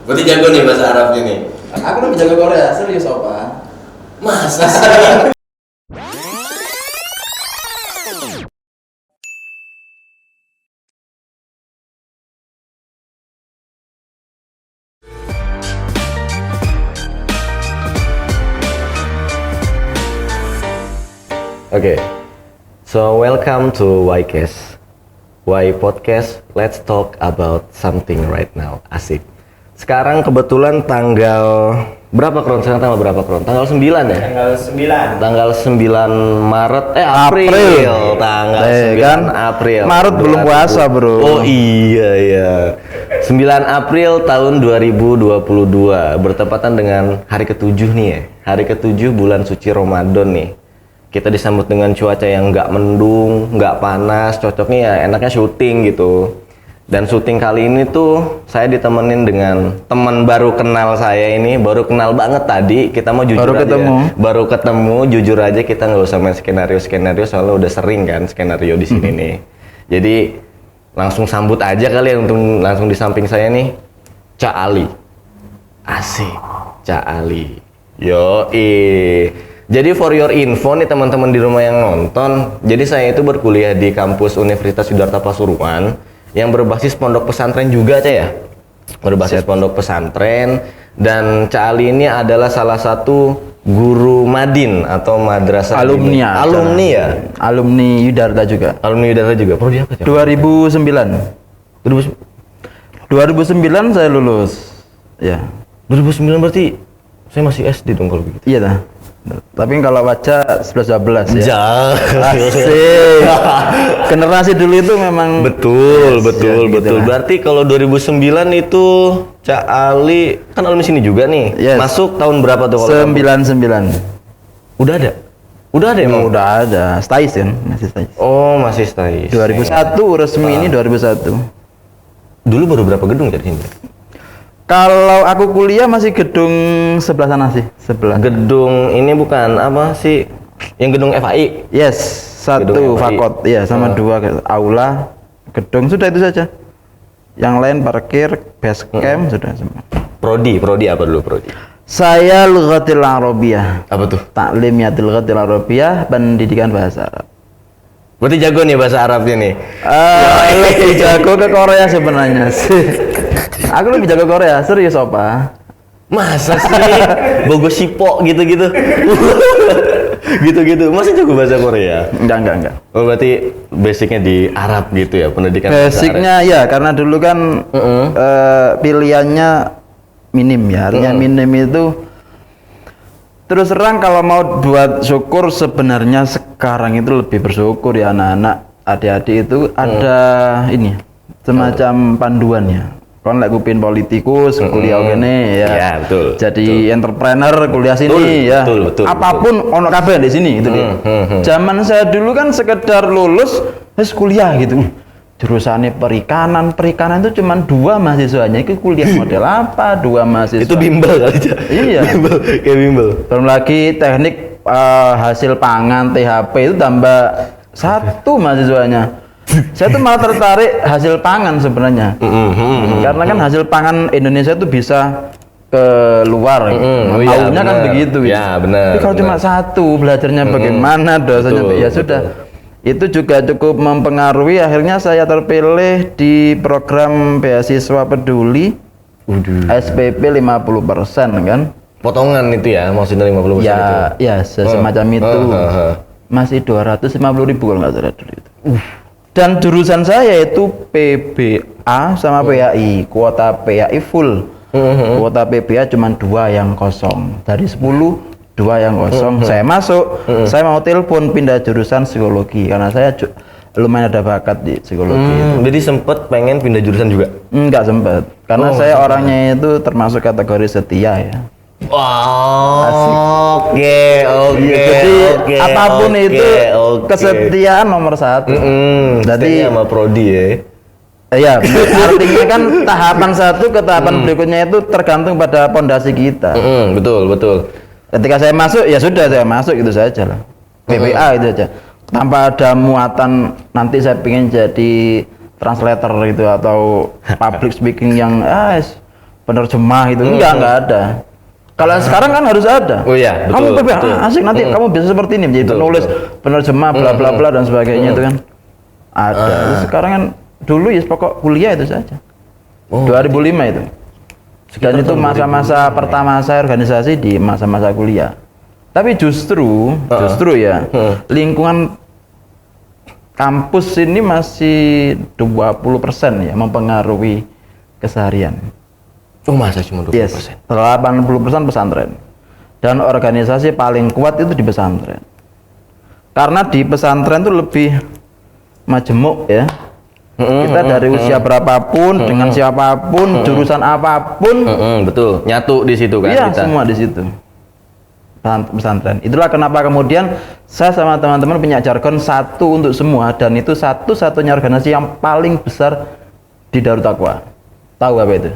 Berarti jago nih bahasa Arabnya nih. Aku lebih jago Korea, serius Opa. Masa sih? Oke, so welcome to YCast. Y Podcast, let's talk about something right now. Asik. Sekarang kebetulan tanggal berapa Kron? Sekarang tanggal berapa Kron? Tanggal 9 ya? Tanggal 9. Tanggal 9 Maret, April. Tanggal 9 kan? April. Maret belum puasa, Bro. Oh iya. 9 April tahun 2022 bertepatan dengan hari ke-7 nih ya. Hari ke-7 bulan suci Ramadan nih. Kita disambut dengan cuaca yang nggak mendung, nggak panas, cocoknya ya enaknya syuting gitu. Dan syuting kali ini tuh saya ditemenin dengan teman baru kenal saya ini, baru kenal banget tadi. Kita mau jujur aja, baru ketemu, jujur aja kita nggak usah main skenario soalnya udah sering kan skenario di sini nih. Jadi langsung sambut aja kali ya, untuk langsung di samping saya nih, Cak Ali. Asik, Cak Ali. Jadi for your info nih teman-teman di rumah yang nonton, jadi saya itu berkuliah di kampus Universitas Siddhartha Pasuruan yang berbasis pondok pesantren juga Cak ya. Berbasis pondok pesantren, dan Cak Ali ini adalah salah satu guru Madin atau madrasah alumni ya. Alumni Yudhartha juga. Alumni Yudhartha juga. Prodi apa Cak? 2009 saya lulus. Ya. 2009 berarti saya masih SD dong kalau begitu. Iya dah. Tapi kalau baca 11-12 ya. Asik. Generasi dulu itu memang betul. Gitu. Berarti kalau 2009 itu Cak Ali kan alumni sini juga nih. Yes. Masuk tahun berapa tuh kalau 99. Udah ada emang? Udah ada. Stais kan, masih Stais. Oh, masih Stais. 2001 resmi ini 2001. Dulu baru berapa gedung jadi sini? Kalau aku kuliah masih gedung sebelah sana sih, sebelah. Gedung ini bukan apa sih? Yang gedung FAI? Yes, satu fakot, ya sama dua aula, gedung, sudah itu saja. Yang lain parkir, base camp, sudah semua. Prodi apa dulu prodi? Saya Lughatil Arabiyah. Apa tuh? Taklimatul Lughatil Arabiyah, pendidikan bahasa Arab. Berarti jago nih bahasa Arabnya nih. Lebih jago ke Korea sebenarnya sih. Aku lebih jago Korea, serius Opa. Masa sih? Bogo Sipo gitu-gitu. Gitu-gitu. Masa jago bahasa Korea? Enggak. Oh, berarti basicnya di Arab gitu ya, pendidikan basicnya ya, karena dulu kan pilihannya minim ya. Artinya minim itu terus terang kalau mau buat syukur sebenarnya sekarang itu lebih bersyukur ya anak-anak, adik-adik itu ada ini semacam panduannya. Kon lek kupin politikus kuliah kene ya. Ya, betul. Jadi entrepreneur kuliah sini ya. Betul. Apapun ono kabeh di sini itu dia. Zaman saya dulu kan sekedar lulus terus kuliah gitu. Jurusannya perikanan itu cuma 2 mahasiswanya, itu kuliah model apa? 2 mahasiswa. Itu bimbel kali aja. Iya. Kayak bimbel. Belum lagi teknik hasil pangan THP itu tambah 1 mahasiswanya. Saya tuh malah tertarik hasil pangan sebenarnya. Karena kan hasil pangan Indonesia itu bisa ke luar. Maunya kan begitu. Ya, benar. Tapi kalau cuma 1 belajarnya bagaimana dosanya ya sudah. Itu juga cukup mempengaruhi, akhirnya saya terpilih di program beasiswa peduli. SPP 50% kan. Potongan itu ya, maksudnya 50% ya, itu? Ya, semacam itu. Masih 250.000 kalau nggak salah dulu itu. Dan jurusan saya itu PBA sama PAI. Kuota PAI full. Kuota PBA cuma 2 yang kosong. Dari 10, 2 yang kosong. Saya masuk, saya mau telepon pindah jurusan psikologi karena saya lumayan ada bakat di psikologi. Jadi sempet pengen pindah jurusan juga? Enggak sempet, karena saya orangnya itu termasuk kategori setia ya. Oke. Jadi apapun itu kesetiaan nomor 1. Jadi sama prodi ya. Iya, artinya kan tahapan 1 ke tahapan berikutnya itu tergantung pada pondasi kita. Betul. Ketika saya masuk, ya sudah saya masuk itu saja lah. PPA itu aja. Tanpa ada muatan nanti saya pengen jadi translator gitu atau public speaking yang penerjemah itu enggak ada. Kalau sekarang kan harus ada. Oh iya, betul. Kamu PPA betul. asik nanti kamu bisa seperti ini menjadi Betul, penulis, betul. penerjemah bla bla bla dan sebagainya itu kan ada. Terus sekarang kan dulu ya pokok kuliah itu saja. Oh, 2005 itu. Dan itu tahun masa-masa pertama saya organisasi di masa-masa kuliah. Tapi justru ya lingkungan kampus ini masih 20% ya mempengaruhi keseharian. Oh, masa cuma 20%? Yes, 80% pesantren. Dan organisasi paling kuat itu di pesantren. Karena di pesantren itu lebih majemuk ya. Kita dari usia berapapun, dengan siapapun, jurusan apapun, betul. Nyatu di situ kan iya, kita. semua di situ. Pesantren. Itulah kenapa kemudian saya sama teman-teman punya jargon satu untuk semua, dan itu satu-satunya organisasi yang paling besar di Darut Taqwa. Tahu apa itu?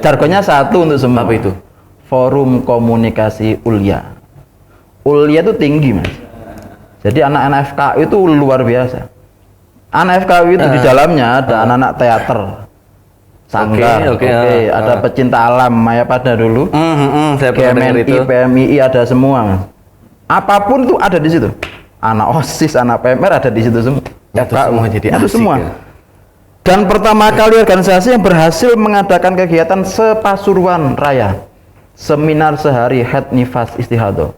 Jargonnya satu untuk semua. Apa itu? Forum Komunikasi Ulia. Ulia itu tinggi, Mas. Jadi anak-anak FKU itu luar biasa. Anak FKU itu di dalamnya ada anak-anak teater, sanggar, ada pecinta alam, Maya pada dulu, Saya pernah dengar itu. GMNI, PMII ada semua, Mas. Apapun itu ada di situ. Anak OSIS, anak PMR ada di situ semua. Itu semua jadi itu asik semua. ya. Dan pertama kali organisasi yang berhasil mengadakan kegiatan sepasuruan raya, seminar sehari head nifas istihadah.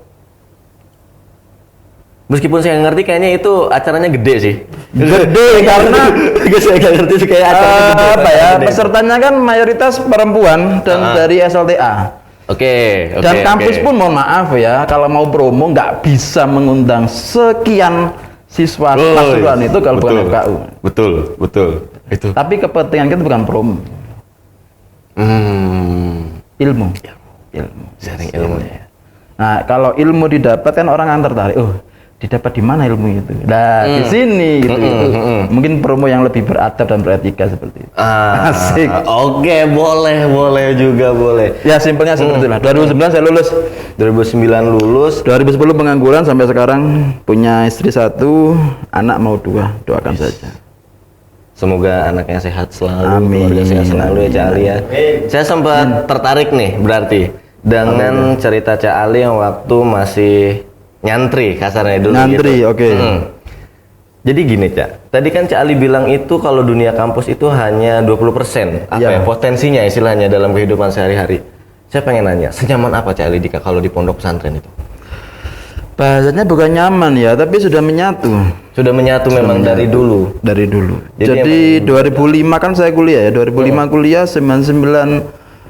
Meskipun saya nggak ngerti, kayaknya itu acaranya gede sih. Gede karena Saya nggak ngerti sih, kayak acaranya gede. apa ya, Gede. pesertanya kan mayoritas perempuan dan dari SLTA. Oke. Dan kampus pun mohon maaf ya, kalau mau promo nggak bisa mengundang sekian siswa pasuruan itu kalau bukan FKU. Betul. Itu. Tapi kepentingan kita bukan promo, ilmu. Sharing ilmu. Nah, kalau ilmu didapatkan orang akan tertarik. Oh, didapat di mana ilmu itu? Nah, di sini gitu. Mungkin promo yang lebih beradab dan beretika seperti itu. Asik. Oke, boleh juga boleh. Ya, simpelnya seperti itulah. 2009 saya lulus. 2009 lulus. 2010 pengangguran sampai sekarang punya istri 1, anak mau 2. Doakan saja. Semoga anaknya sehat selalu, Amin. keluarga sehat selalu ya Cak Ali ya. Saya sempat tertarik nih berarti dengan cerita Cak Ali yang waktu masih nyantri kasarnya dulu. Nyantri, gitu. oke. Jadi gini Cak, tadi kan Cak Ali bilang itu kalau dunia kampus itu hanya 20% Ya. potensinya istilahnya dalam kehidupan sehari-hari. Saya pengen nanya, senyaman apa Cak Ali kalau di pondok pesantren itu? Bahasanya bukan nyaman ya, tapi sudah menyatu. Sudah menyatu memang dari dulu. Dari dulu. Jadi Jadi 2005 kan saya kuliah ya, 2005 kuliah, 99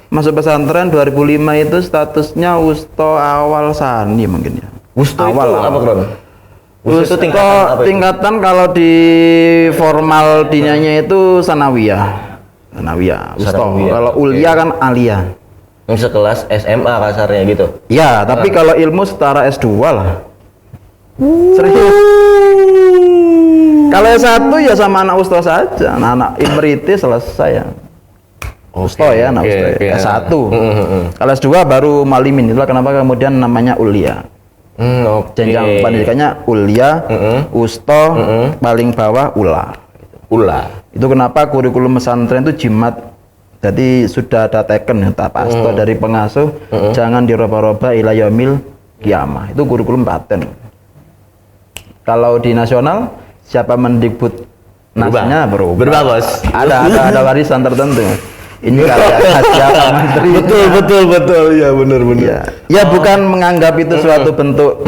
masuk pesantren, 2005 itu statusnya Usto awal sani mungkin ya. Wusto itu Awal. apa Kron? Wusto itu Usto tingkatan apa itu? tingkatan kalau di formal dinianya itu sanawiyah. Sanawiyah, Usto. Sanawiyah, Kalau oke. ulia kan alia. Yang sekelas SMA kasarnya gitu. Ya, tapi kalau ilmu setara S2 lah. Serius. Kalau S1 ya sama anak Usto saja, anak Imriti selesai ya. Usto ya, anak Usto ya. S1. Kalau S2 baru Malimin, itulah kenapa kemudian namanya Ulia. Jenjang pendidikannya Ulia, Usto, paling bawah Ula. Itu kenapa kurikulum pesantren itu jimat. Jadi sudah ada teken ya, pasto dari pengasuh, jangan dirubah-rubah ila yaumil kiamah. Itu kurikulum paten. Kalau di nasional, siapa mendikbud nasnya berubah. Bos. Ada warisan tertentu. Ini karya siapa menteri. Betul. Ya benar. Ya bukan menganggap itu suatu bentuk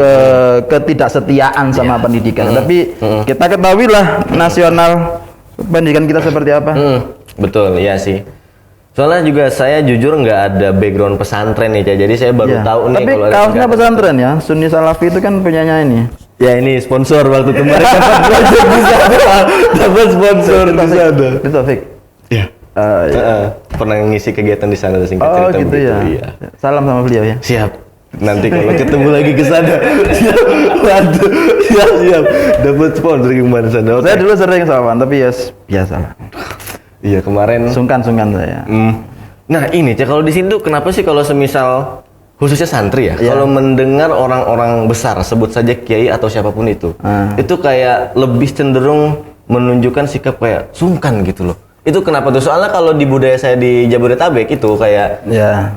ketidaksetiaan sama pendidikan, tapi kita ketahui lah nasional pendidikan kita seperti apa. Betul, iya sih. Soalnya juga saya jujur nggak ada background pesantren nih, Cak. Jadi saya baru tahu nih. Tapi kalau ada kaosnya tingkatan. pesantren ya, Sunni Salafi itu kan punyanya ini. Ya ini sponsor waktu kemarin dapat sponsor di sana. Itu Taufik. Iya. Pernah ngisi kegiatan di sana singkat Oh cerita gitu begitu, ya. iya. Salam sama beliau ya. Siap. Nanti kalau ketemu lagi ke sana. Siap. Dapat sponsor kemarin sana. Oke. Saya dulu sering sawan, tapi ya biasa lah. Iya kemarin. Sungkan saya. Nah ini Cak, kalau di sini tuh kenapa sih kalau semisal khususnya santri ya, Iya. kalau mendengar orang-orang besar, sebut saja kiai atau siapapun itu kayak lebih cenderung menunjukkan sikap kayak sungkan gitu loh. Itu kenapa tuh? Soalnya kalau di budaya saya di Jabodetabek itu kayak Ya.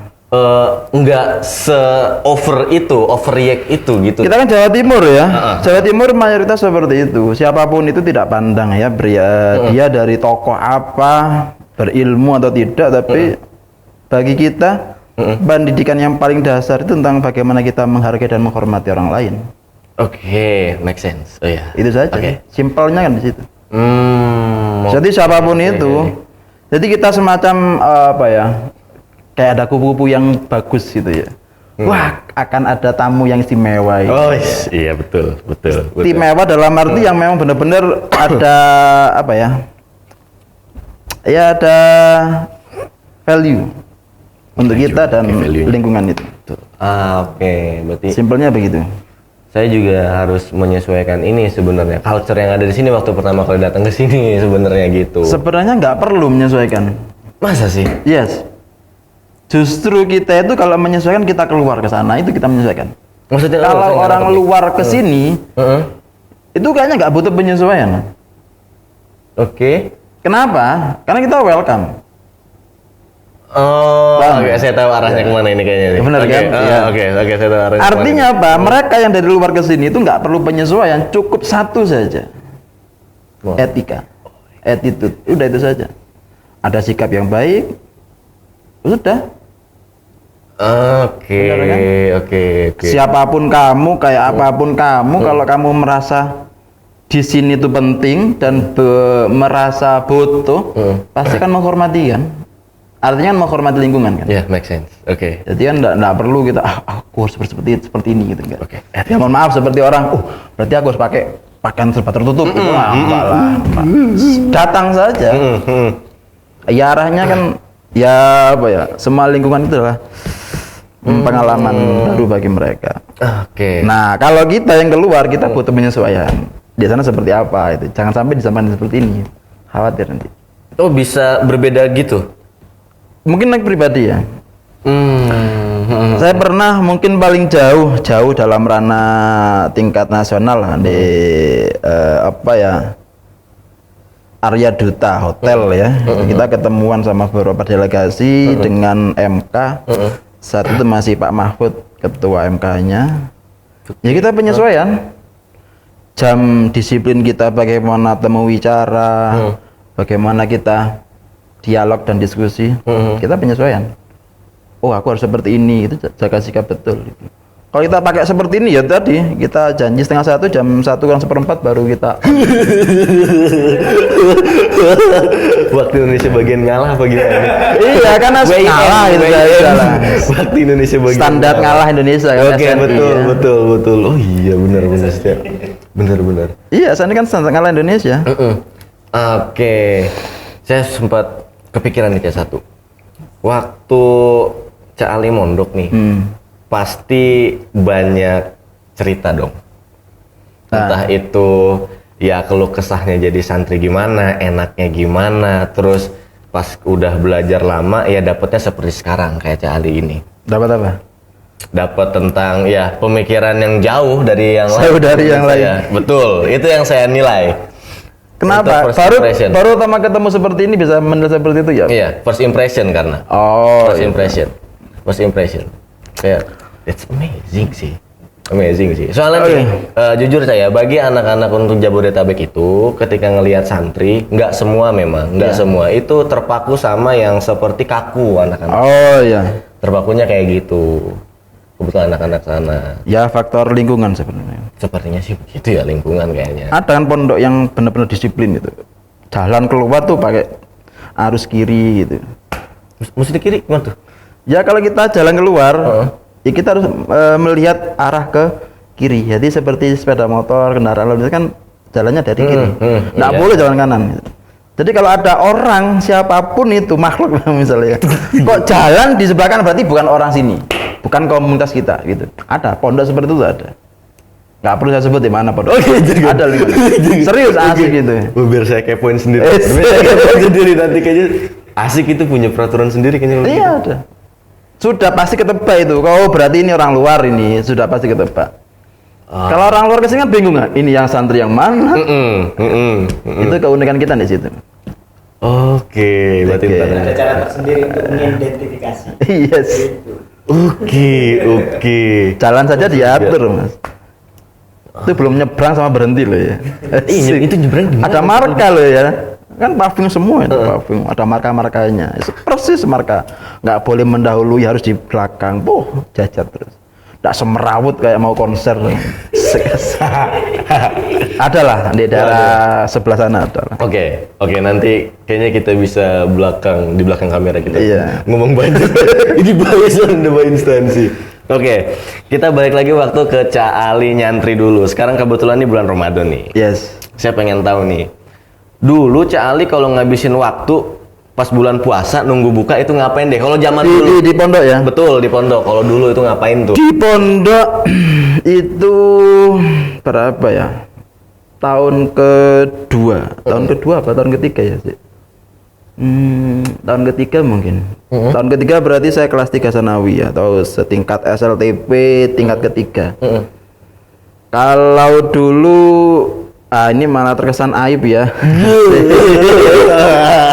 nggak se-over itu, overreact itu gitu. Kita kan Jawa Timur ya. Jawa Timur mayoritas seperti itu. Siapapun itu tidak pandang ya dia dari tokoh apa, berilmu atau tidak, tapi bagi kita pendidikan yang paling dasar itu tentang bagaimana kita menghargai dan menghormati orang lain. Oke, make sense. Oh ya. Itu saja. Oke. Simpelnya kan di situ. Jadi Jadi siapapun itu. Jadi kita semacam apa ya? Kayak ada kupu-kupu yang bagus gitu ya. Wah, akan ada tamu yang istimewa. Gitu. Oh iya betul. Istimewa dalam arti yang memang benar-benar ada apa ya? Ya ada value untuk kita dan value-nya. lingkungan itu. Oke, berarti Simpelnya begitu. saya juga harus menyesuaikan ini sebenarnya culture yang ada di sini waktu pertama kali datang ke sini sebenarnya gitu. Sebenarnya nggak perlu menyesuaikan. Masa sih? Yes. Justru kita itu kalau menyesuaikan kita keluar ke sana itu kita menyesuaikan. Maksudnya Kalau saya nggak orang nangkep nih. luar ke sini Heeh. itu kayaknya nggak butuh penyesuaian. Oke. Kenapa? Karena kita welcome. Oh, Paham? oke, saya tahu arahnya kemana ini kayaknya nih. Benar Oke, kan? Iya. Oke, saya tahu arahnya. Artinya apa? Mereka yang dari luar ke sini itu nggak perlu penyesuaian, cukup satu saja. Wah. Etika, attitude, udah itu saja. Ada sikap yang baik, sudah. Oke, Benar kan? oke. Siapapun kamu, kayak apapun kamu, kalau kamu merasa di sini itu penting dan merasa butuh, pasti kan menghormati kan. Artinya kan menghormati lingkungan kan. Ya, make sense. Oke. Jadi kan nggak perlu kita aku harus seperti ini gitu enggak. Oke. Ya mohon maaf seperti orang, berarti aku harus pakai pakaian serba tertutup gitu. Enggak lah. Datang saja. Ya arahnya kan ya apa ya? Semua lingkungan itu adalah pengalaman baru bagi mereka. Oke. Nah, kalau kita yang keluar kita butuh penyesuaian. Di sana seperti apa itu. Jangan sampai di zaman seperti ini. Khawatir nanti. Oh, bisa berbeda gitu. Mungkin naik pribadi ya. Saya pernah mungkin paling jauh dalam ranah tingkat nasional lah, di apa ya, Arya Duta Hotel ya. Kita ketemuan sama beberapa delegasi dengan MK. Saat itu masih Pak Mahfud ketua MK-nya. Ya kita penyesuaian. Jam disiplin kita bagaimana temu wicara, bagaimana kita dialog dan diskusi, kita penyesuaian. Oh, aku harus seperti ini, itu jaga sikap betul. Gitu. Kalau kita pakai seperti ini ya tadi kita janji 12:30, jam 1:04 baru kita. Waktu Indonesia bagian ngalah apa gimana? Iya kan harus ngalah itu salah. Waktu Indonesia bagian Standar ngalah Indonesia kan. Oke, SNI, betul. Oh iya, benar setiap. Benar. Iya, SNI kan standar ngalah Indonesia. Oke. Saya sempat kepikiran nih satu. Waktu Cak Ali mondok nih, pasti banyak cerita dong. Entah itu ya keluh kesahnya jadi santri gimana, enaknya gimana, terus pas udah belajar lama ya dapetnya seperti sekarang kayak Cak Ali ini. Dapat apa? Dapat tentang ya pemikiran yang jauh dari yang Jauh dari yang lain. Betul, itu yang saya nilai. Kenapa? Untuk first impression. Baru pertama ketemu seperti ini bisa menilai seperti itu ya? Iya, first impression karena. Oh, First iya. impression. Kayak it's amazing sih. Soalnya nih, jujur saya bagi anak-anak untuk Jabodetabek itu ketika ngelihat santri, nggak semua memang, nggak semua itu terpaku sama yang seperti kaku anak-anak. Oh iya. Terpakunya kayak gitu. Kebetulan anak-anak sana. Ya faktor lingkungan sebenarnya. Sepertinya sih begitu ya lingkungan kayaknya. Ada kan pondok yang benar-benar disiplin gitu. Jalan keluar tuh pakai arus kiri gitu. Mesti di kiri gimana tuh? Ya kalau kita jalan keluar, ya kita harus melihat arah ke kiri. Jadi seperti sepeda motor, kendaraan lalu lintas kan jalannya dari kiri. Nggak boleh jalan kanan. Gitu. Jadi kalau ada orang siapapun itu makhluk misalnya, kok jalan di sebelah kanan berarti bukan orang sini, bukan komunitas kita gitu. Ada pondok seperti itu ada. Nggak perlu saya sebut di mana pondok. Ada serius asik gitu. Biar saya kepoin sendiri. Biar saya kepoin sendiri nanti kayaknya asik itu punya peraturan sendiri kayaknya. Iya ada. Sudah pasti ketebak itu. Oh berarti ini orang luar ini sudah pasti ketebak. Kalau orang luar kesini kan bingung nggak? Ini yang santri yang mana? Itu keunikan kita di situ. Oke, berarti Oke. bentar. Ada cara tersendiri untuk mengidentifikasi. Yes. Gitu. Oke. Jalan saja diatur, Mas. Itu belum nyebrang sama berhenti loh ya. Itu nyebrang gimana? Ada marka loh ya. Kan paving semua itu paving. Ada marka-markanya. Persis marka. Nggak boleh mendahului, harus di belakang. Jajar terus. Nggak semerawut kayak mau konser. Adalah di daerah sebelah sana adalah. Oke, nanti kayaknya kita bisa di belakang kamera kita Iya. ngomong banyak. Ini bahaya sama instansi. Oke, kita balik lagi waktu ke Ca Ali nyantri dulu. Sekarang kebetulan ini bulan Ramadan nih. Yes. Saya pengen tahu nih. Dulu Ca Ali kalau ngabisin waktu pas bulan puasa nunggu buka itu ngapain deh? Kalau zaman dulu Di pondok ya? betul di pondok. Kalau dulu itu ngapain tuh? Di pondok itu berapa ya? Tahun kedua apa tahun ketiga ya sih? Tahun ketiga mungkin. Tahun ketiga berarti saya kelas 3 Sanawi atau setingkat SLTP tingkat ketiga. Kalau dulu ini malah terkesan aib ya.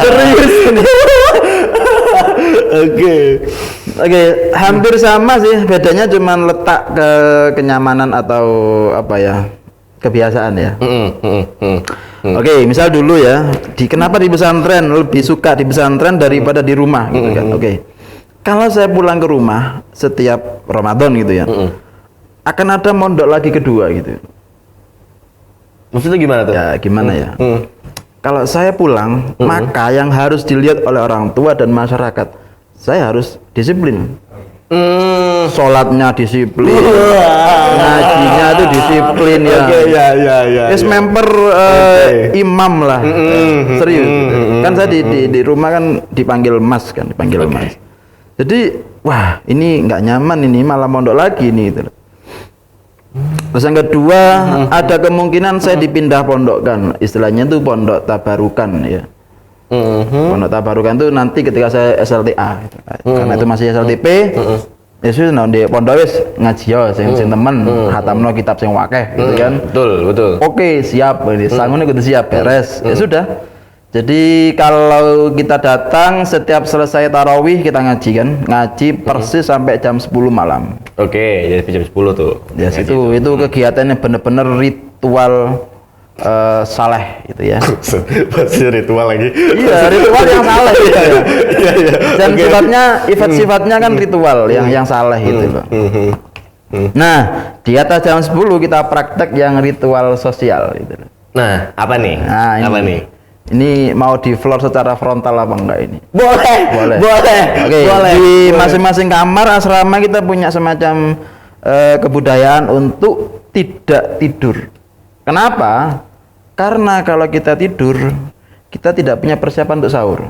Serius ini. Oke, hampir sama sih, bedanya cuman letak kenyamanan atau apa ya, kebiasaan ya. Oke, misal dulu ya, kenapa di pesantren lebih suka di pesantren daripada di rumah gitu kan. Oke. Kalau saya pulang ke rumah setiap Ramadan gitu ya, akan ada mondok lagi kedua gitu. Maksudnya gimana tuh? Ya, gimana ya? Kalau saya pulang, maka yang harus dilihat oleh orang tua dan masyarakat, saya harus disiplin. Sholatnya disiplin, ngajinya itu disiplin ya. Yes, member imam lah, serius. Kan saya di rumah kan dipanggil mas kan, mas. Jadi, wah ini nggak nyaman ini, malah mondok lagi nih. Gitu. Terus yang kedua, ada kemungkinan saya dipindah pondok kan, istilahnya itu pondok tabarukan ya. Pondok tabarukan itu nanti ketika saya SLTA gitu. Karena itu masih SLTP, ya sudah di pondok wis ngaji ya sing temen hatamno kitab sing wakeh gitu kan. Betul. Oke, siap ini sangun kudu siap beres. Ya sudah. Jadi kalau kita datang setiap selesai tarawih kita ngaji kan, ngaji persis sampai jam 10 malam. Oke, jadi jam 10 tuh. Ya itu kegiatannya bener-bener ritual saleh gitu ya. Pasti ritual lagi. Iya, ritual yang saleh gitu ya. Dan sifatnya kan ritual yang saleh gitu loh. Nah, di atas jam 10 kita praktek yang ritual sosial gitu loh. Nah, apa nih? Nah, apa nih? Ini mau di floor secara frontal apa enggak ini? Boleh. Oke, di masing-masing kamar asrama kita punya semacam kebudayaan untuk tidak tidur. Kenapa? Karena kalau kita tidur, kita tidak punya persiapan untuk sahur.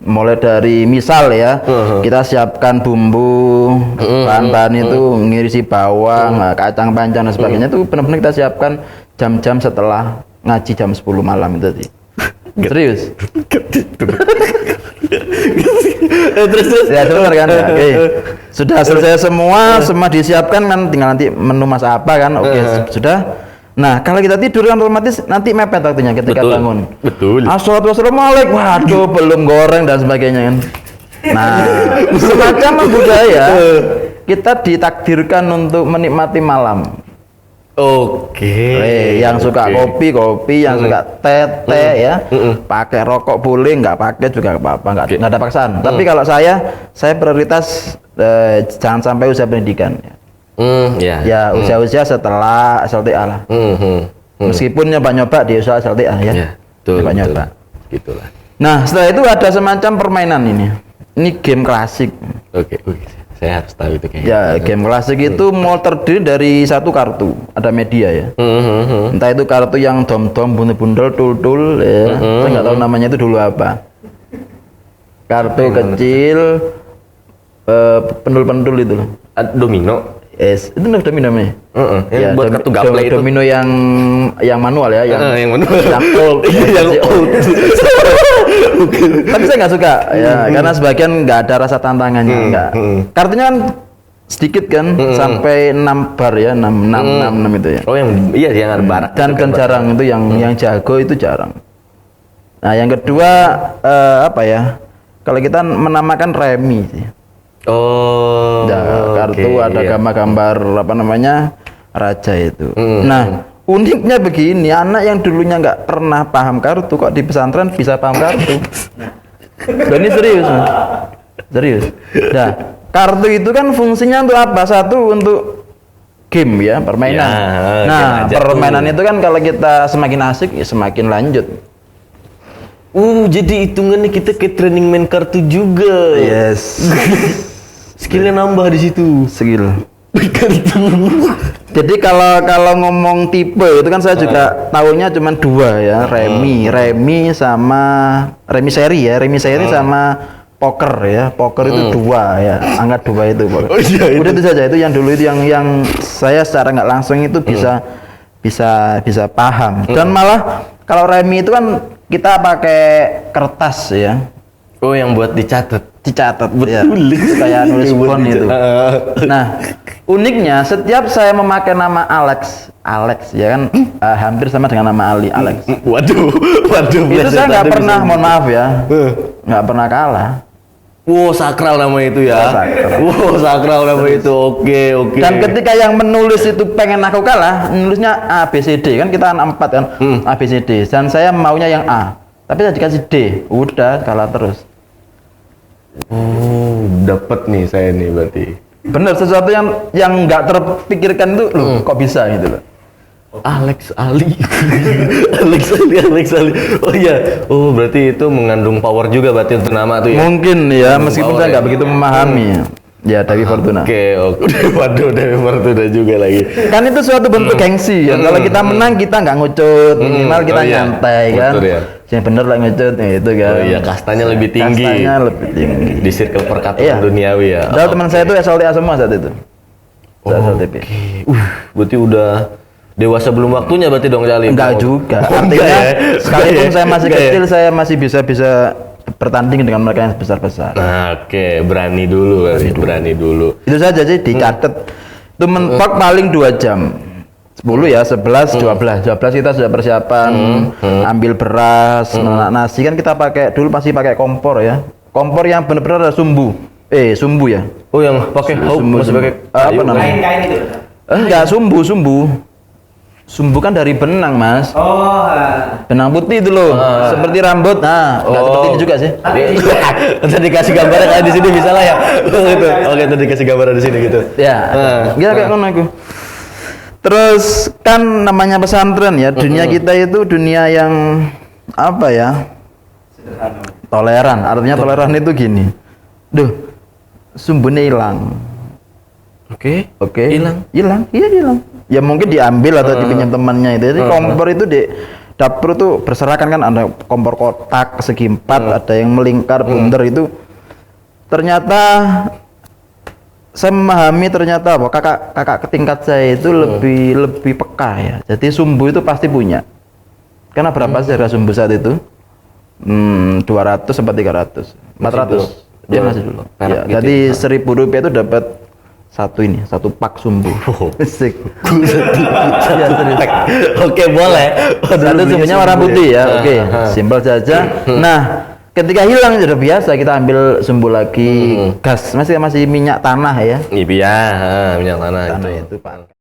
Mulai dari misal ya, kita siapkan bumbu, bahan-bahan itu ngirisi bawang, kacang panjang dan sebagainya itu benar-benar kita siapkan jam-jam setelah ngaji jam 10 malam itu sih. Serius? Terus ya benar kan ya. Oke. Sudah selesai semua disiapkan kan, tinggal nanti menu masak apa kan. Oke, sudah. Nah, kalau kita tidur kan otomatis nanti mepet waktunya ketika bangun. Betul. Assalamualaikum. Waduh, belum goreng dan sebagainya kan. Nah, semacam budaya kita ditakdirkan untuk menikmati malam. Oke. Yang suka kopi, yang suka teh ya. Pakai rokok boleh, nggak pakai juga apa-apa, nggak ada paksaan. Tapi kalau saya prioritas jangan sampai usia pendidikan. Ya usia-usia setelah SLTA lah. Meskipun nyoba-nyoba di usia SLTA ya. Nyoba-nyoba. Gitulah. Nah, setelah itu ada semacam permainan ini. Ini game klasik. Oke. Saya harus tahu itu kayaknya. Ya, game klasik itu mau terdiri dari satu kartu, ada media ya. Entah itu kartu yang dom-dom, bundel-bundel, tul-tul ya. Saya nggak tahu namanya itu dulu apa. Kartu kecil, pendul-pendul itu loh. Domino. Yes, itu domino namanya. Ya, buat kartu gaple itu. Domino yang manual ya, yang manual. Yang old. Yang old. Tapi saya nggak suka ya, karena sebagian nggak ada rasa tantangannya. Nggak. Kartunya kan sedikit kan, sampai 6 bar ya, 6 itu ya. Oh yang ada barak. Dan jarang itu yang jago itu jarang. Nah, yang kedua apa ya? Kalau kita menamakan remi sih. Oh. Nah, kartu oke, ada iya. gambar-gambar apa namanya raja itu. Nah, uniknya begini, anak yang dulunya nggak pernah paham kartu kok di pesantren bisa paham kartu. Dan ini serius, Mas. Serius. Nah, kartu itu kan fungsinya untuk apa? Satu untuk game ya, permainan. Ya, Nah, game aja permainan tuh. itu kan kalau kita semakin asik ya semakin lanjut. Jadi hitungannya kita ke training main kartu juga. Yes. Skillnya nambah di situ. Skill. Kartu. Jadi kalau ngomong tipe itu kan saya juga tahunya cuma dua ya, remi sama remi seri sama poker ya. Poker itu dua ya, angka dua itu. Oh, iya, itu. Udah itu saja, itu yang dulu itu yang saya secara nggak langsung itu bisa paham. Dan malah kalau remi itu kan kita pakai kertas ya. Oh, yang buat dicatat. Dicatat Betul. ya, kayak nulis Buat bon itu. dicatat. Nah, uniknya setiap saya memakai nama Alex ya kan hampir sama dengan nama Ali, Alex. Waduh. Itu saya nggak Ada pernah, bisa- mohon maaf ya, nggak pernah kalah. Wow, sakral nama itu ya. Sakral. Wow, sakral nama itu. Oke. Dan ketika yang menulis itu pengen aku kalah, nulisnya A B C D kan kita anak 4 kan, A B C D. Dan saya maunya yang A, tapi saya dikasih D, udah kalah terus. Oh, dapat nih saya nih berarti. Bener, sesuatu yang nggak terpikirkan itu loh, kok bisa gitu loh. Alex Ali. Alex Ali. Oh iya. Oh, berarti itu mengandung power juga berarti untuk nama tuh ya. Mungkin ya, meskipun Power saya nggak ya. begitu memahami. Ya, Dewi Fortuna. Oke. Waduh, Dewi Fortuna juga lagi. Kan itu suatu bentuk gengsi ya. Kalau kita menang kita nggak ngucut, minimal kita Oh, iya. nyantai kan. Betul, ya. Yang bener lah ngucut itu kan. Oh iya, kastanya lebih tinggi. Kastanya lebih tinggi. Di circle perkatuan Iya. duniawi ya. Padahal teman saya itu SLTA semua saat itu. Saat SLTP. Berarti udah dewasa belum waktunya berarti dong Jali. Enggak juga. Oh, Artinya enggak ya? sekalipun Enggak ya? saya masih Enggak ya? kecil saya masih bisa bertanding dengan mereka yang besar-besar. Nah, oke, berani dulu kali, berani dulu. Itu saja sih dicatat. Itu mentok paling 2 jam. 10 ya, 11, 12 kita sudah persiapan ambil beras, menak nasi kan kita pakai dulu pasti pakai kompor ya. Kompor yang benar-benar ada sumbu. Sumbu ya. Oh, yang pakai haup masih pakai apa kayu, namanya? Kain-kain itu. Enggak, sumbu. Sumbu kan dari benang, Mas. Oh, Benang putih itu loh. Seperti rambut. Nah, enggak seperti ini juga sih. Nanti dikasih gambarnya kayak di sini bisa lah ya. Gitu. Oke, nanti dikasih gambarnya di sini gitu. Ya, kayak ngono aku. Terus kan namanya pesantren ya, dunia kita itu dunia yang apa ya? Toleran. Artinya toleran itu gini. Duh, sumbunya hilang. Oke. Oke. Hilang. Iya hilang. Ya mungkin diambil atau dipinjam temannya itu. Jadi kompor itu di dapur tuh berserakan kan, ada kompor kotak segi 4, ada yang melingkar bundar itu. Ternyata saya memahami ternyata bahwa kakak tingkat saya itu lebih peka ya. Jadi sumbu itu pasti punya. Karena berapa sih harga sumbu saat itu? 200 sampai 300. 400. Dia masih dulu. Perak Ya, gitu jadi Rp1.000 itu dapat satu pak sumbu. Asik. Ya, serius. Oke, boleh. Satu sumbunya warna putih ya. Oke, simpel saja. Nah, ketika hilang sudah biasa kita ambil sumbu lagi gas. Masih minyak tanah ya. Iya, minyak tanah Tanah itu. itu Pak.